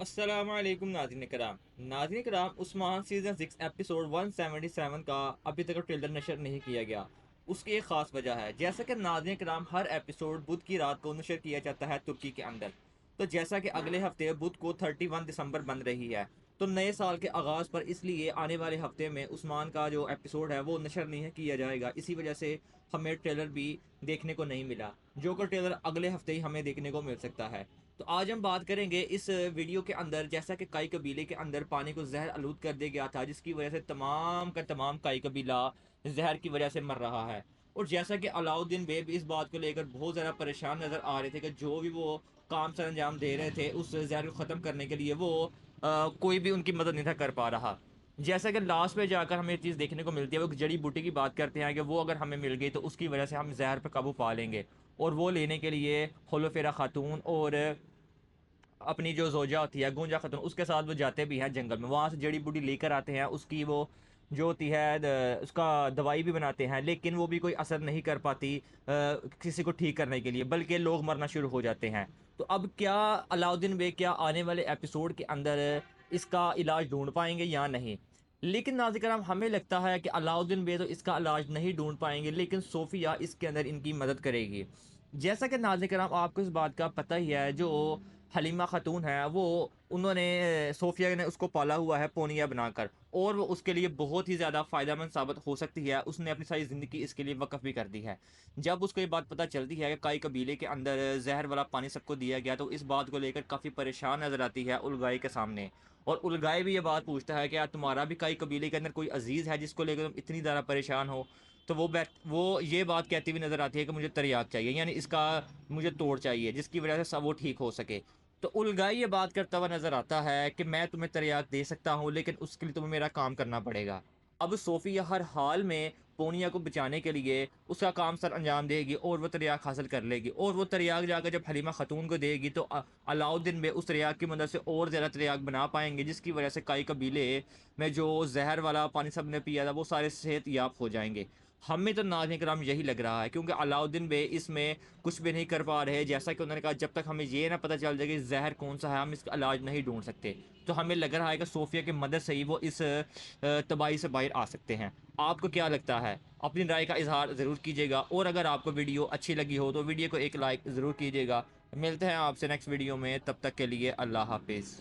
السلام علیکم ناظرین کرام عثمان سیزن 6 ایپیسوڈ 177 کا ابھی تک ٹریلر نشر نہیں کیا گیا۔ اس کی ایک خاص وجہ ہے، جیسا کہ ناظرین کرام ہر ایپیسوڈ بدھ کی رات کو نشر کیا جاتا ہے ترکی کے اندر، تو جیسا کہ اگلے ہفتے بدھ کو 31 دسمبر بن رہی ہے، تو نئے سال کے آغاز پر اس لیے آنے والے ہفتے میں عثمان کا جو ایپیسوڈ ہے وہ نشر نہیں کیا جائے گا۔ اسی وجہ سے ہمیں ٹریلر بھی دیکھنے کو نہیں ملا، جو کہ ٹریلر اگلے ہفتے ہی ہمیں دیکھنے کو مل سکتا ہے۔ تو آج ہم بات کریں گے اس ویڈیو کے اندر، جیسا کہ کائی قبیلے کے اندر پانی کو زہر آلود کر دیا گیا تھا، جس کی وجہ سے تمام کا تمام کائی قبیلہ زہر کی وجہ سے مر رہا ہے۔ اور جیسا کہ علاؤدین بے بھی اس بات کو لے کر بہت زیادہ پریشان نظر آ رہے تھے کہ جو بھی وہ کام سر انجام دے رہے تھے اس زہر کو ختم کرنے کے لیے، وہ کوئی بھی ان کی مدد نہیں تھا کر پا رہا۔ جیسا کہ لاسٹ میں جا کر ہمیں یہ چیز دیکھنے کو ملتی ہے، وہ ایک جڑی بوٹی کی بات کرتے ہیں کہ وہ اگر ہمیں مل گئی تو اس کی وجہ سے ہم زہر پہ قابو پا لیں گے، اور وہ لینے کے لیے ہولوفیرا خاتون اور اپنی جو زوجہ ہوتی ہے گونجا خاتون، اس کے ساتھ وہ جاتے بھی ہیں جنگل میں، وہاں سے جڑی بوٹی لے کر آتے ہیں، اس کی وہ جو ہوتی ہے اس کا دوائی بھی بناتے ہیں، لیکن وہ بھی کوئی اثر نہیں کر پاتی کسی کو ٹھیک کرنے کے لیے، بلکہ لوگ مرنا شروع ہو جاتے ہیں۔ تو اب کیا علاؤدین بے کیا آنے والے ایپیسوڈ کے اندر اس کا علاج ڈھونڈ پائیں گے یا نہیں؟ لیکن ناظرین کرام ہمیں لگتا ہے کہ علاؤدین بے تو اس کا علاج نہیں ڈھونڈ پائیں گے، لیکن صوفیہ اس کے اندر ان کی مدد کرے گی۔ جیسا کہ ناظرین کرام آپ کو اس بات کا پتہ ہی ہے، جو حلیمہ خاتون ہے وہ انہوں نے صوفیہ نے اس کو پالا ہوا ہے پونیا بنا کر، اور وہ اس کے لیے بہت ہی زیادہ فائدہ مند ثابت ہو سکتی ہے، اس نے اپنی ساری زندگی اس کے لیے وقف بھی کر دی ہے۔ جب اس کو یہ بات پتہ چلتی ہے کہ کائی قبیلے کے اندر زہر والا پانی سب کو دیا گیا، تو اس بات کو لے کر کافی پریشان نظر آتی ہے الگائی کے سامنے، اور الگائی بھی یہ بات پوچھتا ہے کہ یار تمہارا بھی کائی قبیلے کے اندر کوئی عزیز ہے جس کو لے کر تم اتنی زیادہ پریشان ہو؟ تو وہ یہ بات کہتی ہوئی نظر آتی ہے کہ مجھے تریاق چاہیے، یعنی اس کا مجھے توڑ چاہیے جس کی وجہ سے سب وہ ٹھیک ہو سکے۔ تو الگائی یہ بات کرتا ہوا نظر آتا ہے کہ میں تمہیں تریاق دے سکتا ہوں، لیکن اس کے لیے تمہیں میرا کام کرنا پڑے گا۔ اب صوفیہ ہر حال میں پونیا کو بچانے کے لیے اس کا کام سر انجام دے گی، اور وہ تریاق حاصل کر لے گی، اور وہ تریاق جا کر جب حلیمہ خاتون کو دے گی تو علاؤدین بے اس تریاق کی مدد سے اور زیادہ تریاق بنا پائیں گے، جس کی وجہ سے کائی قبیلے میں جو زہر والا پانی سب نے پیا تھا وہ سارے صحت یاب ہو جائیں گے۔ ہمیں تو ناظرین کرام یہی لگ رہا ہے، کیونکہ علاؤدین بے اس میں کچھ بھی نہیں کر پا رہے، جیسا کہ انہوں نے کہا جب تک ہمیں یہ نہ پتہ چل جائے کہ زہر کون سا ہے ہم اس کا علاج نہیں ڈھونڈ سکتے۔ تو ہمیں لگ رہا ہے کہ صوفیہ کی مدد سے ہی وہ اس تباہی سے باہر آ سکتے ہیں۔ آپ کو کیا لگتا ہے؟ اپنی رائے کا اظہار ضرور کیجیے گا، اور اگر آپ کو ویڈیو اچھی لگی ہو تو ویڈیو کو ایک لائک ضرور کیجیے گا۔ ملتے ہیں آپ سے نیکسٹ ویڈیو میں، تب تک کے لیے اللہ حافظ۔